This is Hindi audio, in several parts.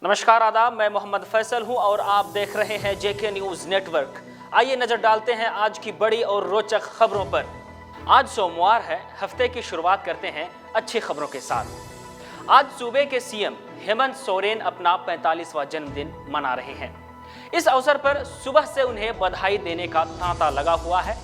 नमस्कार आदाब, मैं मोहम्मद फैसल हूं और आप देख रहे हैं जेके न्यूज़ नेटवर्क। आइए नजर डालते हैं आज की बड़ी और रोचक खबरों पर। आज सोमवार है, हफ्ते की शुरुआत करते हैं अच्छी खबरों के साथ। आज सूबे के सीएम हेमंत सोरेन अपना 45वां जन्मदिन मना रहे हैं। इस अवसर पर सुबह से उन्हें बधाई देने का तांता लगा हुआ है।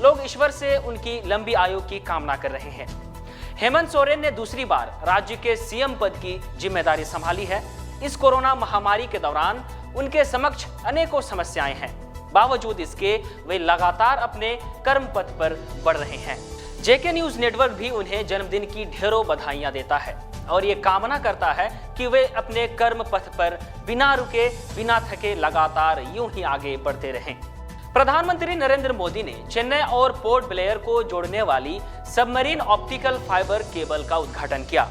लोग ईश्वर से उनकी लंबी आयु की कामना कर रहे हैं। हेमंत सोरेन ने दूसरी बार राज्य के सीएम पद की जिम्मेदारी संभाली है। इस कोरोना महामारी के दौरान उनके समक्ष अनेकों समस्याएं हैं। बावजूद इसके वे लगातार अपने कर्म पथ पर बढ़ रहे हैं। जेके न्यूज़ नेटवर्क भी उन्हें जन्मदिन की ढेरों बधाइयां देता है और ये कामना करता है कि वे अपने कर्म पथ पर बिना रुके बिना थके लगातार यूं ही आगे बढ़ते रहें। प्रधानमंत्री नरेंद्र मोदी ने चेन्नई और पोर्ट ब्लेयर को जोड़ने वाली सबमरीन ऑप्टिकल फाइबर केबल का उद्घाटन किया।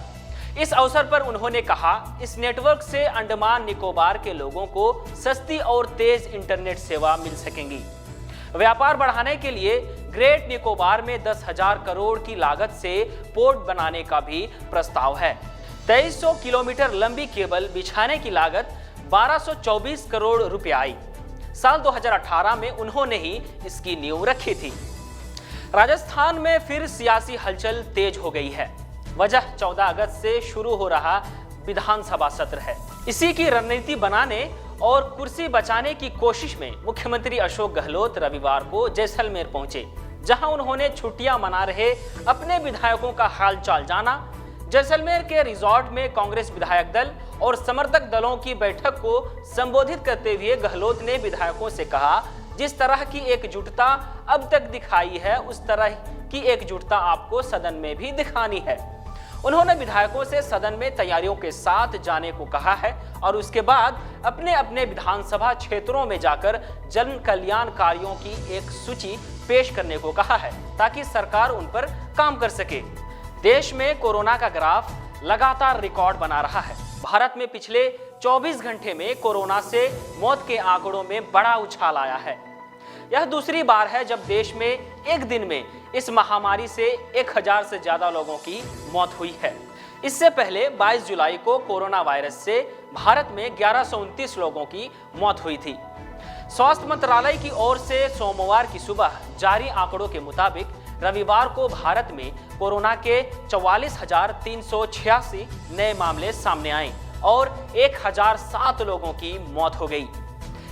इस अवसर पर उन्होंने कहा, इस नेटवर्क से अंडमान निकोबार के लोगों को सस्ती और तेज इंटरनेट सेवा मिल सकेंगी। व्यापार बढ़ाने के लिए ग्रेट निकोबार में 10,000 करोड़ की लागत से पोर्ट बनाने का भी प्रस्ताव है। 2300 किलोमीटर लंबी केबल बिछाने की लागत 1224 करोड़ रुपए आई। साल 2018 में उन्होंने ही इसकी नींव रखी थी। राजस्थान में फिर सियासी हलचल तेज हो गई है। वजह 14 अगस्त से शुरू हो रहा विधानसभा सत्र है। इसी की रणनीति बनाने और कुर्सी बचाने की कोशिश में मुख्यमंत्री अशोक गहलोत रविवार को जैसलमेर पहुंचे, जहां उन्होंने छुट्टियां मना रहे अपने विधायकों का हालचाल जाना। जैसलमेर के रिजॉर्ट में कांग्रेस विधायक दल और समर्थक दलों की बैठक को संबोधित करते हुए गहलोत ने विधायकों से कहा, जिस तरह की एकजुटता अब तक दिखाई है उस तरह की एकजुटता आपको सदन में भी दिखानी है। उन्होंने विधायकों से सदन में तैयारियों के साथ जाने को कहा है और उसके बाद अपने अपने विधानसभा क्षेत्रों में जाकर जन कल्याण कार्यों की एक सूची पेश करने को कहा है, ताकि सरकार उन पर काम कर सके। देश में कोरोना का ग्राफ लगातार रिकॉर्ड बना रहा है। भारत में पिछले 24 घंटे में कोरोना से मौत के आंकड़ों में बड़ा उछाल आया है। यह दूसरी बार है जब देश में एक दिन में इस महामारी से 1000 से ज्यादा लोगों की मौत हुई है। इससे पहले 22 जुलाई को कोरोना वायरस से भारत में 1129 लोगों की मौत हुई थी। स्वास्थ्य मंत्रालय की ओर से सोमवार की सुबह जारी आंकड़ों के मुताबिक रविवार को भारत में कोरोना के 44,386 नए मामले सामने आए और 1007 लोगों की मौत हो गई।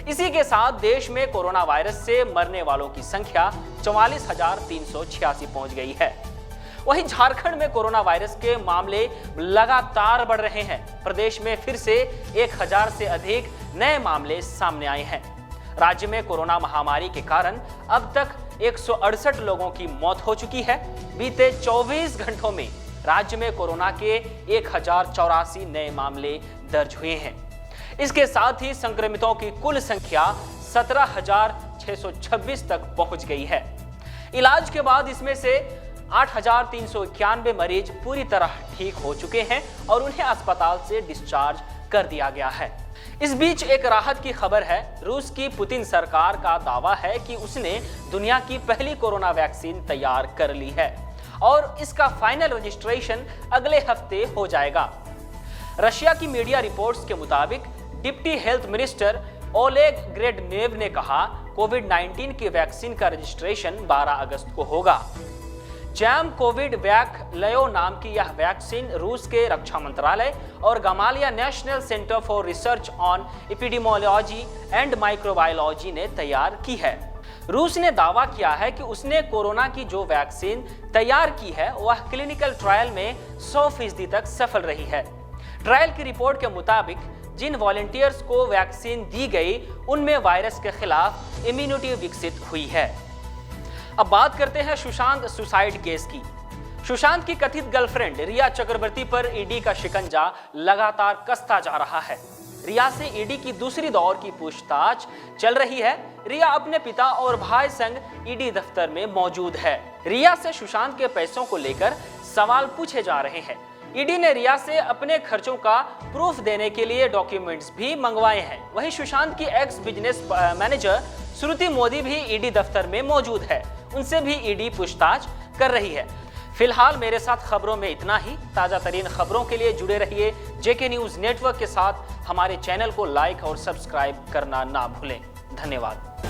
इसी के साथ देश में कोरोना वायरस से मरने वालों की संख्या 44,386 पहुंच गई है। वहीं झारखंड में कोरोना वायरस के मामले लगातार बढ़ रहे हैं। प्रदेश में फिर से 1000 से अधिक नए मामले सामने आए हैं। राज्य में कोरोना महामारी के कारण अब तक 168 लोगों की मौत हो चुकी है। बीते 24 घंटों में राज्य में कोरोना के 1084 नए मामले दर्ज हुए हैं। इसके साथ ही संक्रमितों की कुल संख्या 17,626 तक पहुंच गई है। इलाज के बाद इसमें से 8,391 मरीज पूरी तरह ठीक हो चुके हैं और उन्हें अस्पताल से डिस्चार्ज कर दिया गया है। इस बीच एक राहत की खबर है। रूस की पुतिन सरकार का दावा है कि उसने दुनिया की पहली कोरोना वैक्सीन तैयार कर ली है और इसका फाइनल रजिस्ट्रेशन अगले हफ्ते हो जाएगा। रशिया की मीडिया रिपोर्ट्स के मुताबिक डिप्टी हेल्थ मिनिस्टर ओलेग ग्रेडनेव ने कहा, कोविड-19 की वैक्सीन का रजिस्ट्रेशन 12 अगस्त को होगा। जैम कोविड वैक लयो नाम की यह वैक्सीन रूस के रक्षा मंत्रालय और गमालिया national centre for research on epidemiology and microbiology ने तैयार की है। रूस ने दावा किया है कि उसने कोरोना की जो वैक्सीन तैयार की है वह क्लिनिकल ट्रायल में 100% तक सफल रही है। ट्रायल की रिपोर्ट के मुताबिक जिन वॉलंटियर्स को वैक्सीन दी गई उनमें वायरस के खिलाफ इम्यूनिटी विकसित हुई है। अब बात करते हैं सुशांत सुसाइड केस की। सुशांत की कथित गर्लफ्रेंड रिया चक्रवर्ती पर ईडी का शिकंजा लगातार कसता जा रहा है। रिया से ईडी की दूसरी दौर की पूछताछ चल रही है। रिया अपने पिता और भाई संग ईडी दफ्तर में मौजूद है। रिया से सुशांत के पैसों को लेकर सवाल पूछे जा रहे हैं। ईडी ने रिया से अपने खर्चों का प्रूफ देने के लिए डॉक्यूमेंट्स भी मंगवाए हैं। वहीं सुशांत की एक्स बिजनेस मैनेजर श्रुति मोदी भी ईडी दफ्तर में मौजूद है। उनसे भी ईडी पूछताछ कर रही है। फिलहाल मेरे साथ खबरों में इतना ही। ताजा तरीन खबरों के लिए जुड़े रहिए जेके न्यूज नेटवर्क के साथ। हमारे चैनल को लाइक और सब्सक्राइब करना ना भूलें। धन्यवाद।